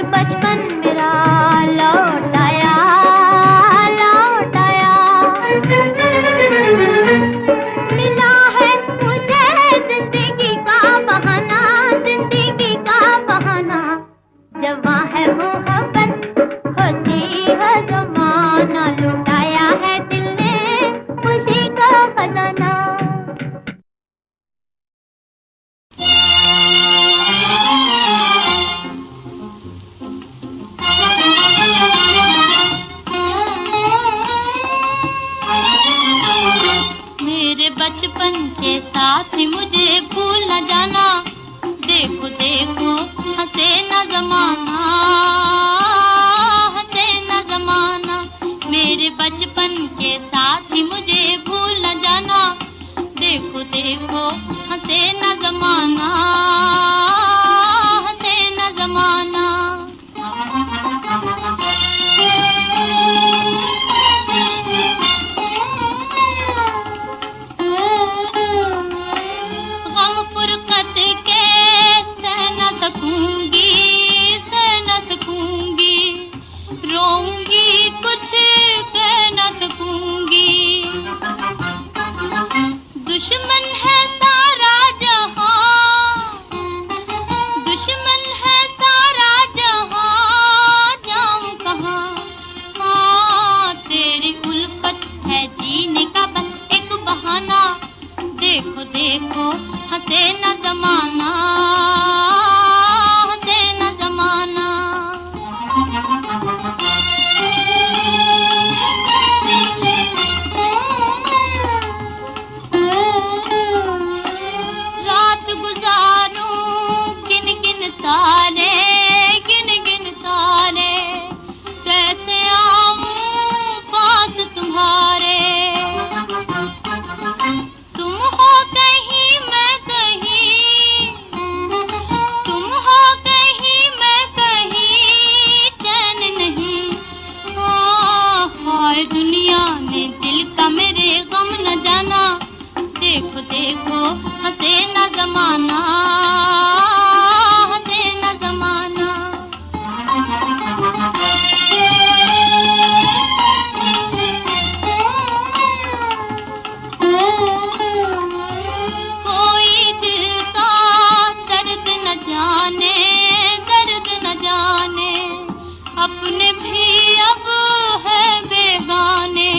बचपन मेरा लौट आया, लौट आया। मिला है मुझे जिंदगी का बहाना, जिंदगी का बहाना। जवां है मोहब्बत होती है जमाना, लुटाया है दिल ने खुशी का खजाना। मेरे बचपन के साथी मुझे भूल न जाना, देखो देखो हंसे न जमाना, हंसे न जमाना। मेरे बचपन के साथी मुझे भूल न जाना, देखो देखो हंसे न जमाना, हंसे न जमाना। गम फुरकत के सह न सकूंगी, सह न सकूंगी। रोऊंगी कुछ कह न सकूंगी। दुश्मन है सारा जहां, दुश्मन है सारा जहां, जाऊं कहां। हाँ तेरी उल्फत है जीने का बस एक बहाना, देखो देखो हंसे न जमाना, हंसे न जमाना। रात गुजारूं गिन गिन तारे, गिन गिन तारे। कैसे आऊं पास तुम्हारे, तुम हो कहीं मैं कहीं, तुम हो कहीं मैं कहीं, चैन नहीं। हाँ हाय दुनिया ने दिल का मेरे गम न जाना, देखो देखो हंसे न जमाना, हंसे न जमाना। कोई दिल का दर्द न जाने, दर्द न जाने। अपने भी अब है बेगाने।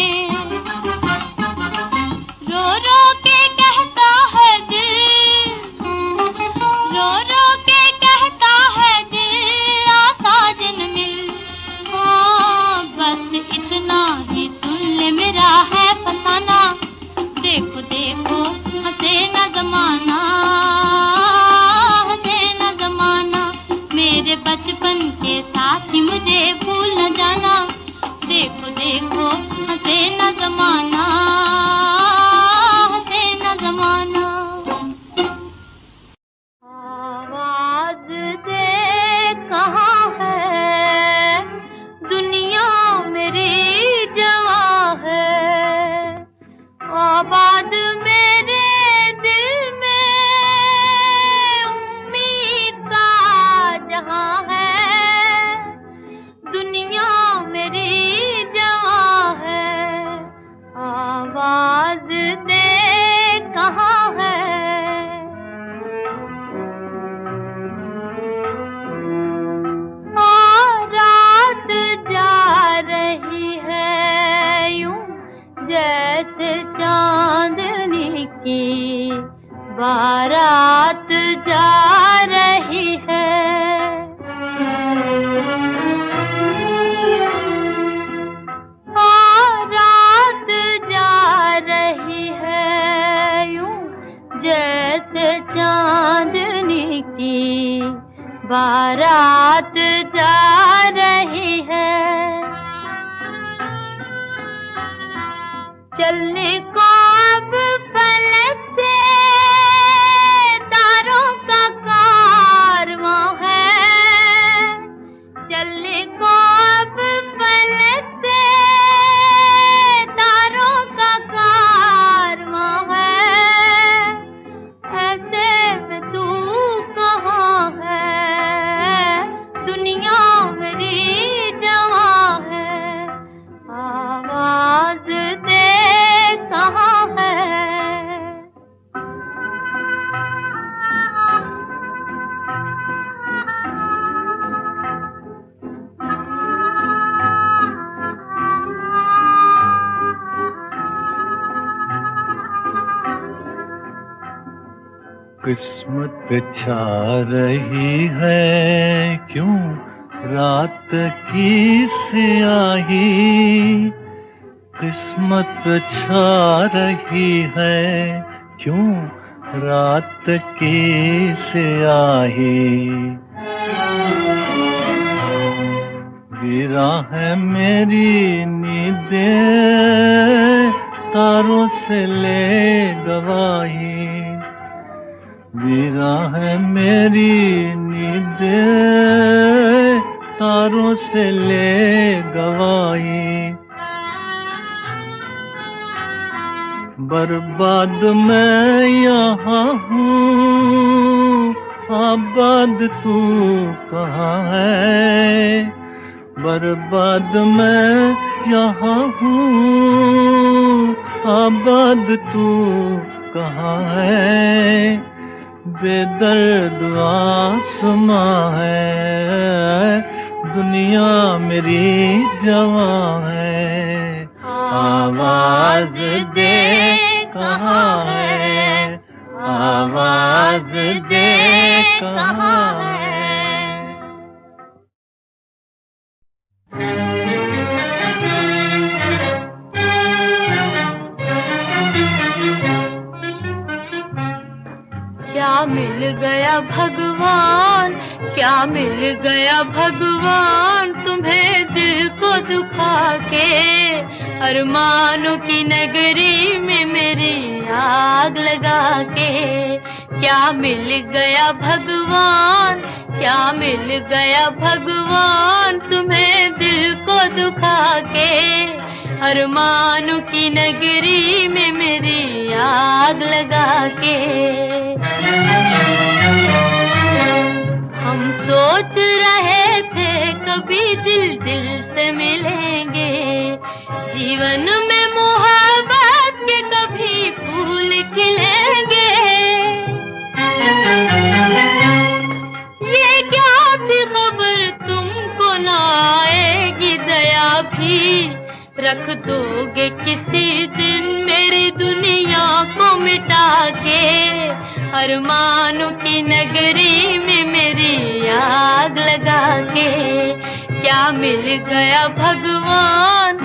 रो रो के कहता है दिल, रो रो के कहता है दिल, आ साजन मिल। हाँ बस इतना ही सुन ले मेरा है फसाना, देखो देखो हंसे न जमाना, हंसे न जमाना। मेरे बचपन के साथी मुझे भूल न जाना, देखो देखो हंसे न जमाना, हंसे न जमाना। आवाज दे कहाँ है, दुनिया मेरी जवां है। आबाद मेरे दिल में उम्मीद का जहां है, दुनिया मेरी जवां है। आवाज दे कहाँ है। रात जा रही है यूं जैसे चांदनी की बारात जा रही है। रात जा रही है यूं जैसे चांदनी की बारात जा रही है। चलने को अब फलक से तारों का कारवां है, चलने को अब फलक से तारों का कारवां है। ऐसे में तू कहाँ है, दुनिया किस्मत छा रही है क्यों रात की स्याही, किस्मत छा रही है क्यों रात की स्याही। गिरा है मेरी नींदें तारों से ले गवाही, गिरा है मेरी नींदें तारों से ले गवाही। बर्बाद मैं यहाँ हूँ आबाद तू कहाँ है, बर्बाद मैं यहाँ हूँ आबाद तू कहाँ है। बेदर्द आसमां है दुनिया मेरी जवां है, आवाज दे कहाँ है, आवाज दे कहाँ है। क्या मिल गया भगवान, क्या मिल गया भगवान तुम्हें दिल को दुखा के, अरमानों की नगरी में मेरी आग लगा के। क्या मिल गया भगवान, क्या मिल गया भगवान तुम्हें दिल को दुखा के, अरमानों की नगरी में मेरी आग लगा के। हम सोच रहे थे कभी दिल दिल से मिलेंगे, जीवन में मोहब्बत के कभी फूल खिलेंगे। ये क्या थी खबर तुमको ना आएगी दया भी, रख दोगे किसी दिन मेरी दुनिया को मिटा के, अरमानों की नगरी में मेरी आग लगा के। क्या मिल गया भगवान,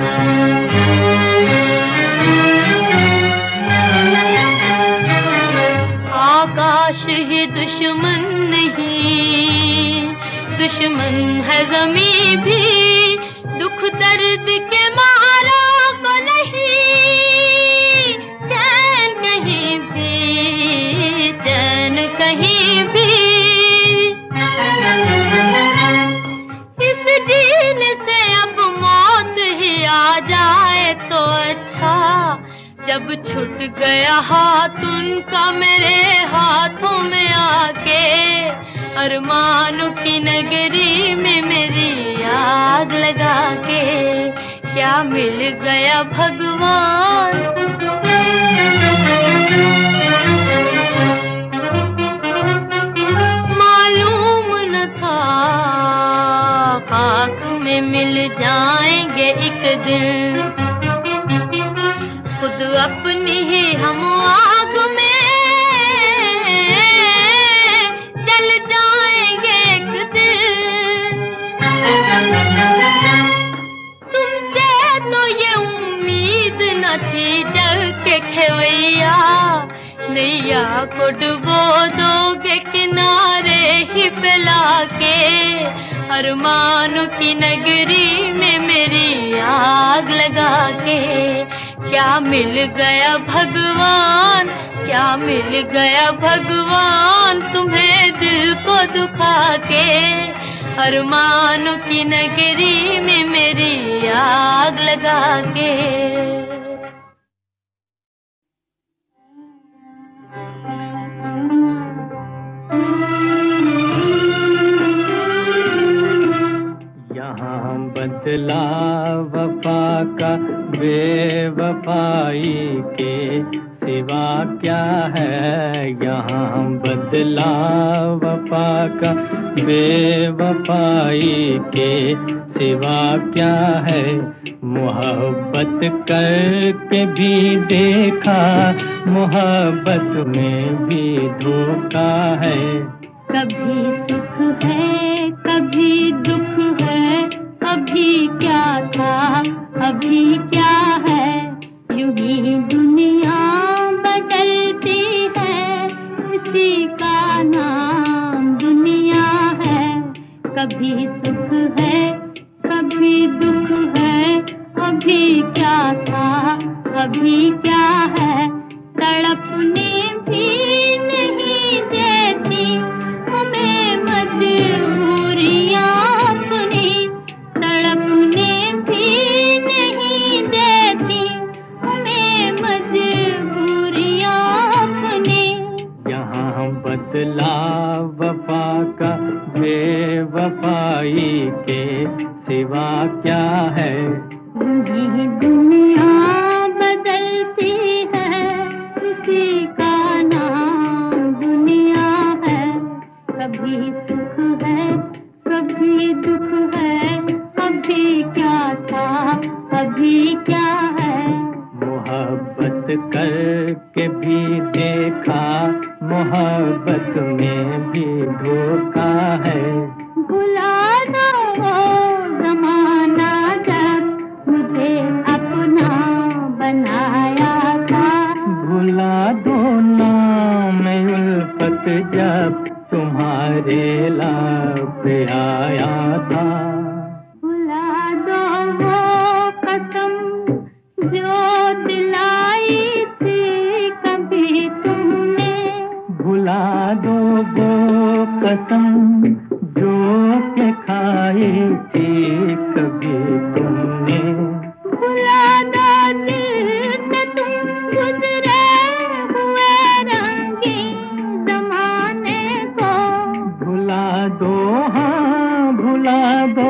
आकाश ही दुश्मन नहीं, दुश्मन है ज़मीं भी, दुख दर्द के मारा को नहीं, चैन कहीं भी, चैन कहीं भी। इस जीने से अब मौत ही आ जाए तो अच्छा, जब छूट गया हाथ उनका मेरे हाथों में आके, अरमानों की नगरी में मेरी आग लगा के। क्या मिल गया भगवान, मालूम न था खाक में मिल जाएंगे एक दिन, खुद अपनी ही हम आग में जल जाएंगे एक दिन। तुमसे तो ये उम्मीद न थी जल के खेवैया, नैया को डुबो दोगे किनारे ही पे लाके, अरमानों की नगरी में मेरी आग लगा के। क्या मिल गया भगवान, क्या मिल गया भगवान तुम्हें दिल को दुखा के, अरमानों की नगरी में मेरी आग लगा के। यहाँ बदला वफा का बेवफाई के सिवा क्या है, यहाँ बदला वफा का बेवफाई के सिवा क्या है। मोहब्बत करके भी देखा, मोहब्बत में भी धोखा है। कभी सुख है कभी दुख है, अभी क्या था अभी क्या है। यूं ही दुनिया बदलती है, इसी का नाम दुनिया है। कभी सुख है कभी दुख है, अभी क्या था अभी क्या है। तड़पने भी नहीं देती हमें मजबूरियां अपनी, तड़पने भी नहीं देती हमें मजबूरियां अपनी। यहाँ बदला वफा का बेवफाई के सिवा क्या है। यही दुनिया बदलती है, इसी का नाम दुनिया है। कभी सुख है कभी दुख है, अभी क्या था अभी क्या है। मोहब्बत करके भी देखा, मोहब्बत में भी धोखा है। भुला दो वो ज़माना जब मुझे अपना बनाया था। भुला दो ना मैं उल्फत जब तुम्हारे लाप आया था। भुला दो वो कसम जो दिलाई थी कभी तुमने। भुला दो वो कसम जो के खाई थी कभी तुमने। भुला दो दिल से तुम गुजरे हुए रंगीन ज़माने को। भुला दो हाँ भुला दो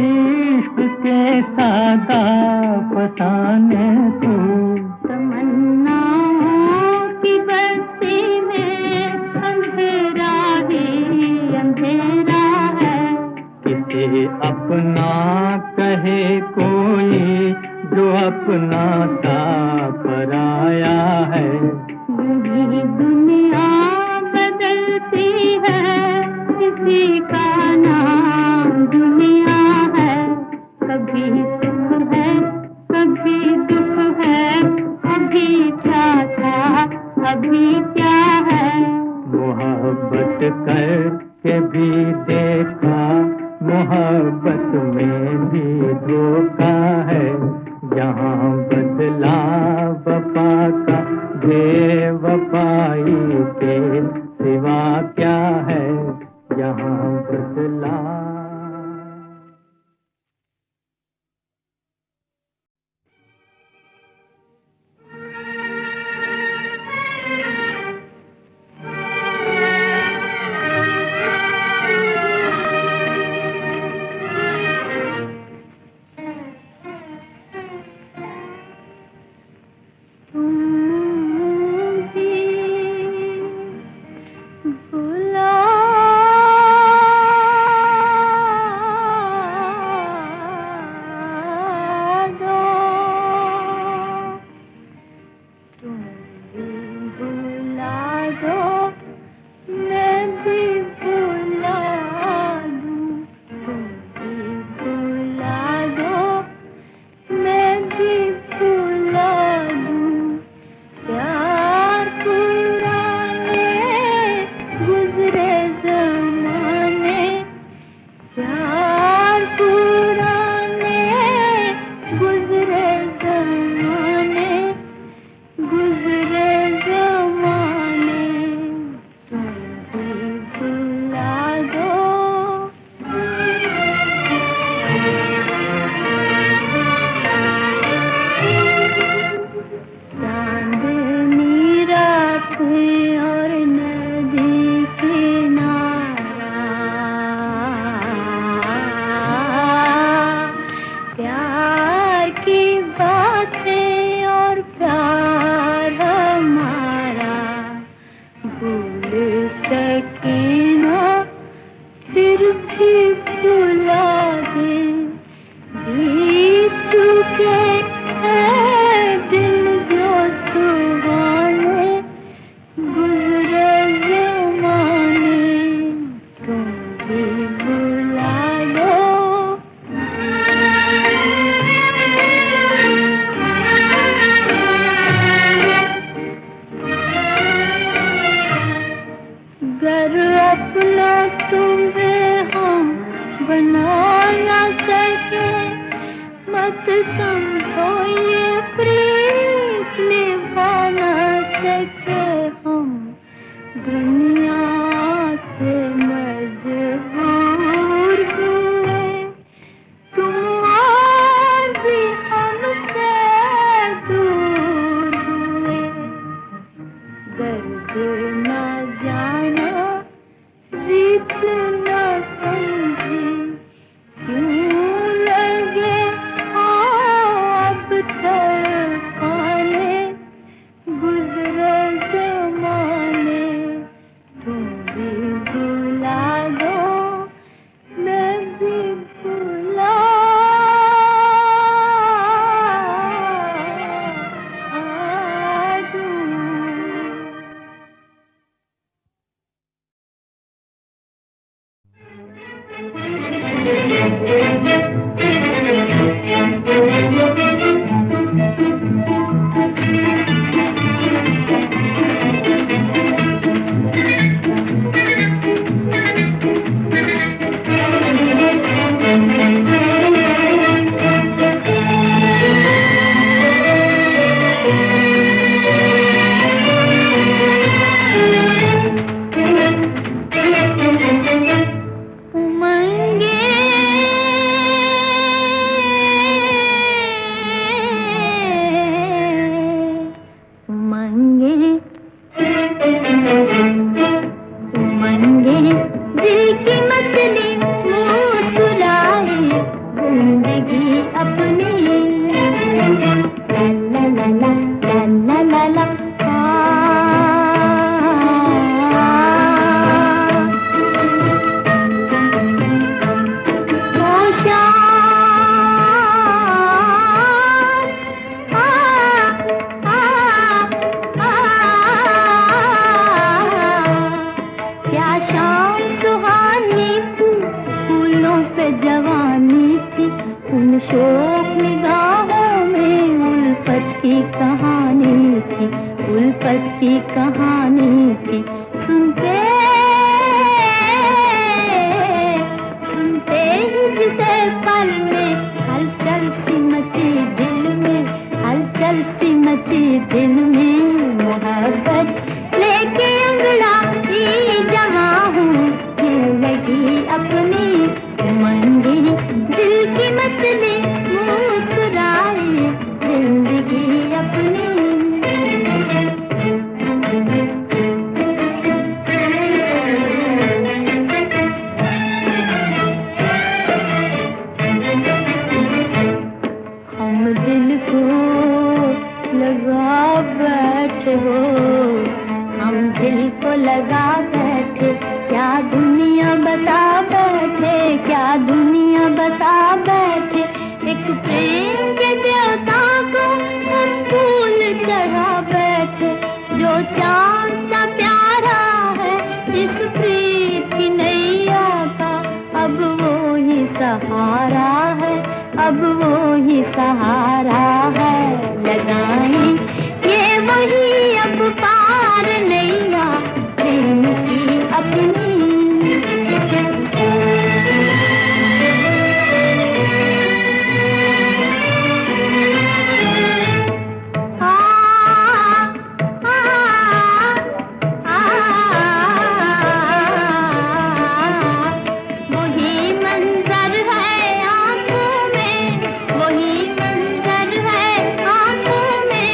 इश्क के सादा फसाने को। तमन्नाओं की बस्ती में अंधेरा ही अंधेरा है। किसे अपना कहे कोई जो अपना था पराया है। यही दुनिया बदलती है, इसी का नाम दुनिया है। कभी सुख है कभी दुख है, अभी क्या था अभी क्या है। मोहब्बत करके भी देखा, मोहब्बत में भी धोखा है। जहाँ बदला वफा का बेवफाई के सिवा क्या है। यहाँ बदला न सके, मत समझो ये प्रीत निभा न सके। हम दुनिया से मजबूर हुए, तुम और भी हमसे दूर हुए। दर्द न जाना, रीत न समझी, क्यों लगे अब तड़पाने गुजरे ज़माने। तुम भी भुला दो, मैं भी भुला दूं। उमंगे उमंगे उमंगे दिल की मछली मुस्कुराए जिंदगी अपनी। ला ला ला ला ला ला शोक निगाहों में उल्फत की कहानी थी, उल्फत की कहानी थी। सुनते सुनते ही जिसे पल में हलचल सी मची दिल में, हलचल सी मची दिल में। मोहब्बत लेके अंगड़ाई जहाँ हूँ जिंदगी अपनी। उमंगी दिल की मछली मुस्कुराए जिंदगी अपनी। हम दिल को लगा बैठे हो, हम दिल को लगा बैठे, क्या दुनिया बसा बैठे, क्या दुनिया बसा बैठे। एक प्रेम के देवता को हम फूल चढ़ा बैठे, जो चांद सा प्यारा है इस प्रीत की नैया का। अब वो ही सहारा है, अब वो ही सहारा है। लगाएं ये वही अब पार नैया प्रेम की अपनी। वही मंजर है आँखों में, वही मंजर है आँखों में।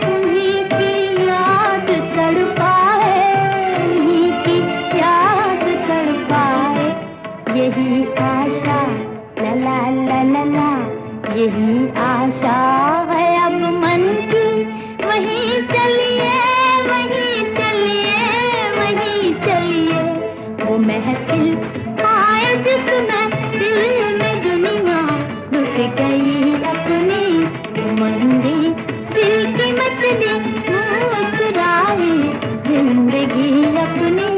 उन्हीं की याद तड़पाए, उन्हीं की याद तड़पाए। यही आशा ला ला ला ला ला, यही आशा है अब मन की। वहीं चलिए, वहीं चलिए, वहीं चलिए। वो महफिल आए जिसमें दिल में दुनिया लुट गई अपनी। उमंगी दिल की मछली मुस्कुराए जिंदगी अपनी।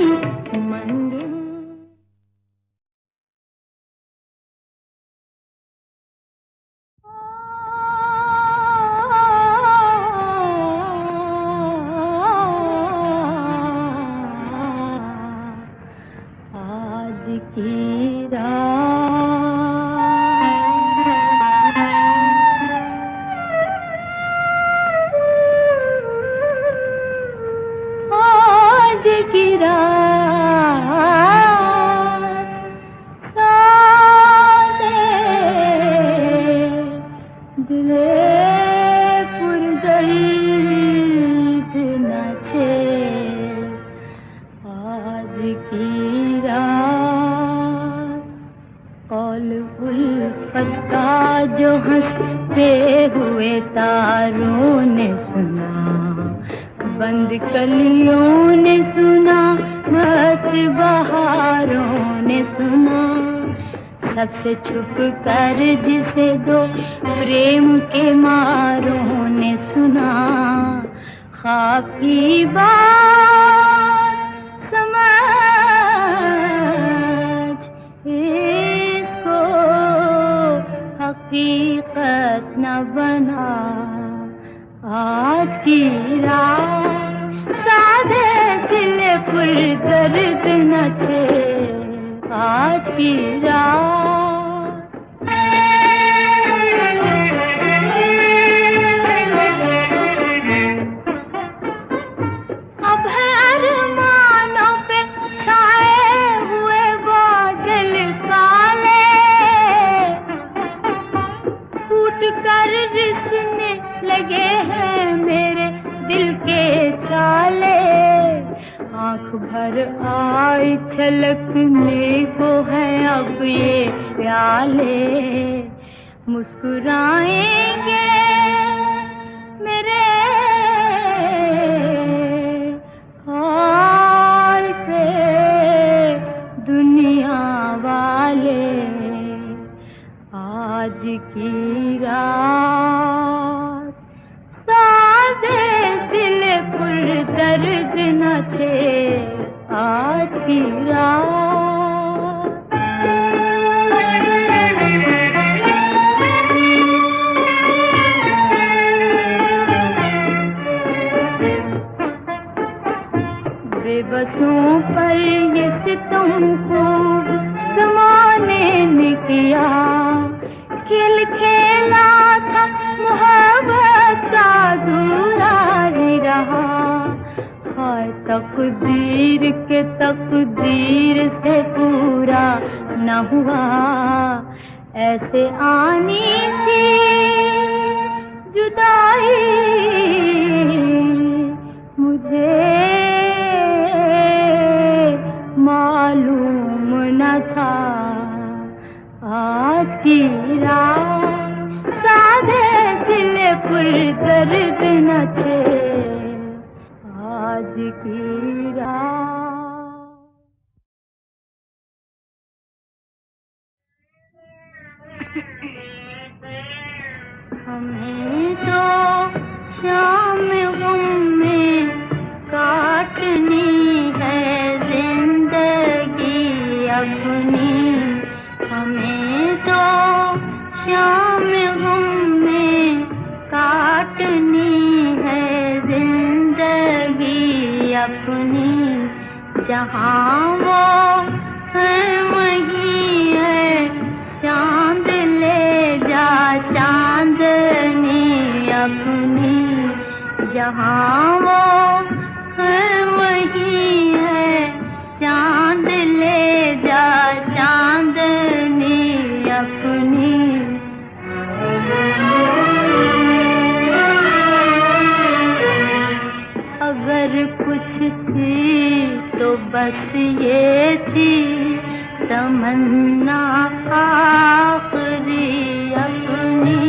उमंगी उल्फत का जो हंसते हुए तारों ने सुना, बंद कलियों ने सुना, मस्त बहारों ने सुना, सबसे छुप कर जिसे दो प्रेम के मारों ने सुना। ख्वाब की बात समझ इसको हकीकत न बना, आज की रात सादे दिल पर दर्द न थे, आज की रात। अब है अरमानों पे छाए हुए बादल काले, फूट कर रिसने लगे हैं मेरे दिल के चाले। आँख भर आई छलकने को है अब ये प्याले, मुस्कुराएंगे मेरे हाल पे दुनिया वाले। आज की रात सादे दिल पर दर्द न थे, आज की रात। बेबसों पर ये सितम खूब ज़माने ने किया, खेल खेला था मोहब्बत का अधूरा ही रहा। हाय तकदीर के तकदीर से पूरा न हुआ, ऐसे आनी थी जुदाई मुझे मालूम न था। आज की रात सादे दिल पर दर्द न थे, आज की रात। हमें तो शाम गम में काटनी है जिंदगी अपनी, हमें तो शाम गम में काटनी है जिंदगी अपनी। जहाँ वो है वहीं है चांद, ले जा चांदनी अपनी। जहाँ वो है वहीं है चांद, ले जा चांदनी अपनी। अगर कुछ थी तो बस ये थी तमन्ना आखिरी अपनी।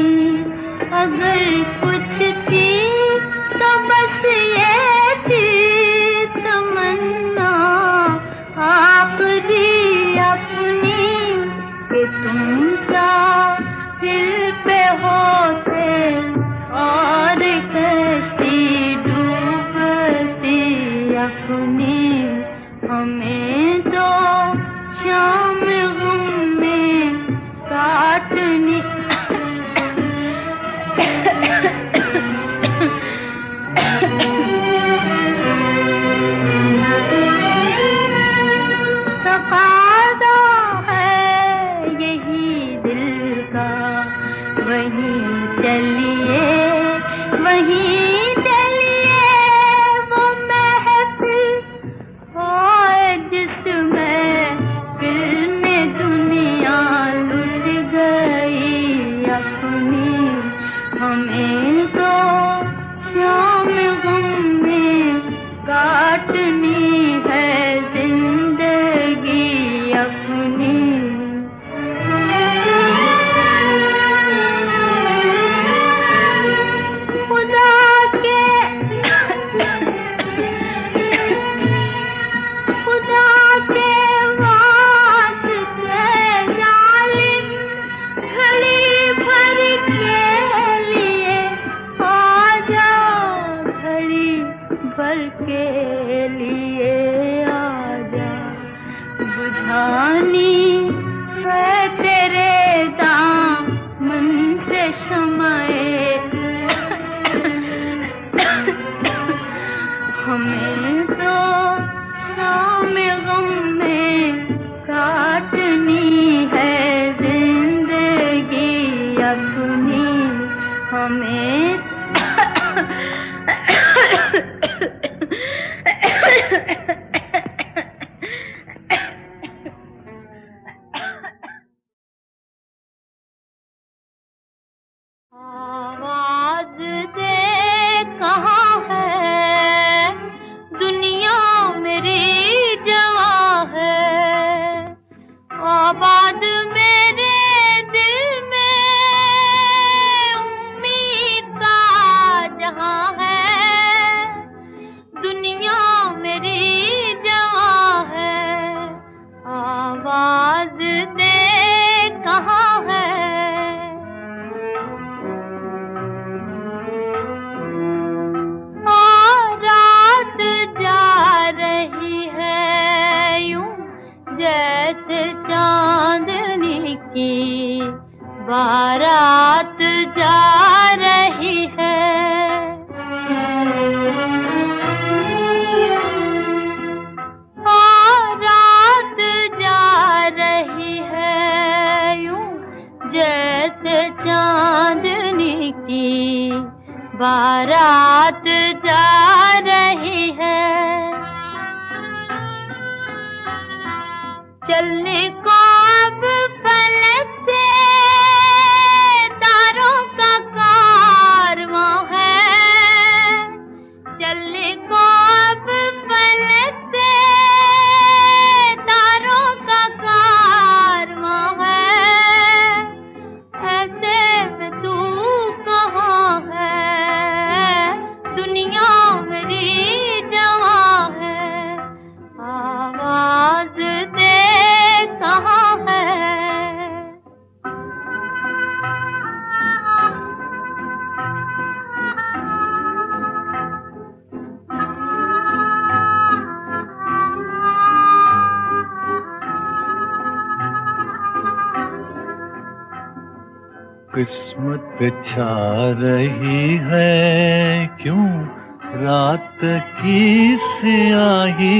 अगर कुछ थी तो बस ये थी तमन्ना आखिरी अपनी, कि तुम साहिल पे होते और कश्ती डूबती अपनी। हमें तो शाम गम में काटनी तकादा है यही दिल का, वहीं चलिए वहीं चलिए। वो महफिल होए जिसमें फिल्म दुनिया लुट गई अपनी। हमें तो शाम गम में काटनी है जिंदगी अपनी। के लिए आजा, बुझानी है तेरे दामन से शमाए, हमें तो शाम गम में काटनी है जिंदगी अपनी, हमें आवाज दे कहाँ है दुनिया मेरी जवां है, आबाद मेरे दिल में उम्मीद का जहां है, दुनिया मेरी जवां है, आवाज दे कहाँ है। रात जा रही है यूं जैसे चांदनी की बारात जा रही है, रात जा रही है यूं जैसे चांदनी की बारात जा रही है, चलने को अब फलक से तारों का कारवां है, चलने को अब फलक से तारों का कारवां है, ऐसे में तू कहाँ है दुनिया मेरी जवां है, आवाज दे कहाँ है। किस्मत छा रही है क्यों रात की स्याही,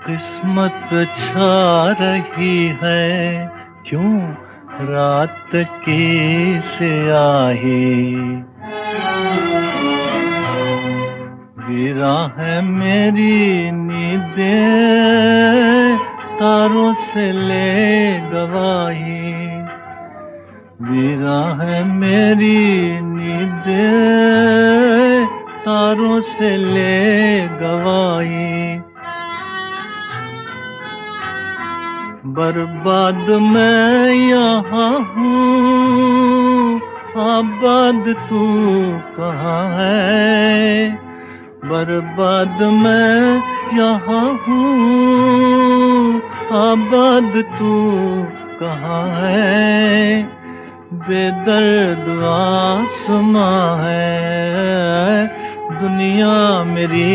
किस्मत छा रही है क्यों रात की स्याही, गिरा है मेरी नींदें तारों से ले गवाही, गिरा है मेरी नींदें तारों से ले गवाही, बर्बाद मैं यहाँ हूँ आबाद तू कहाँ है, बर्बाद मैं यहाँ हूँ आबाद तू कहाँ है, बेदर्द आसमां है दुनिया मेरी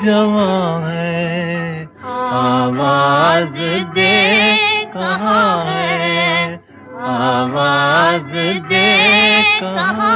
जवां है, आवाज दे कहाँ है, आवाज दे कहाँ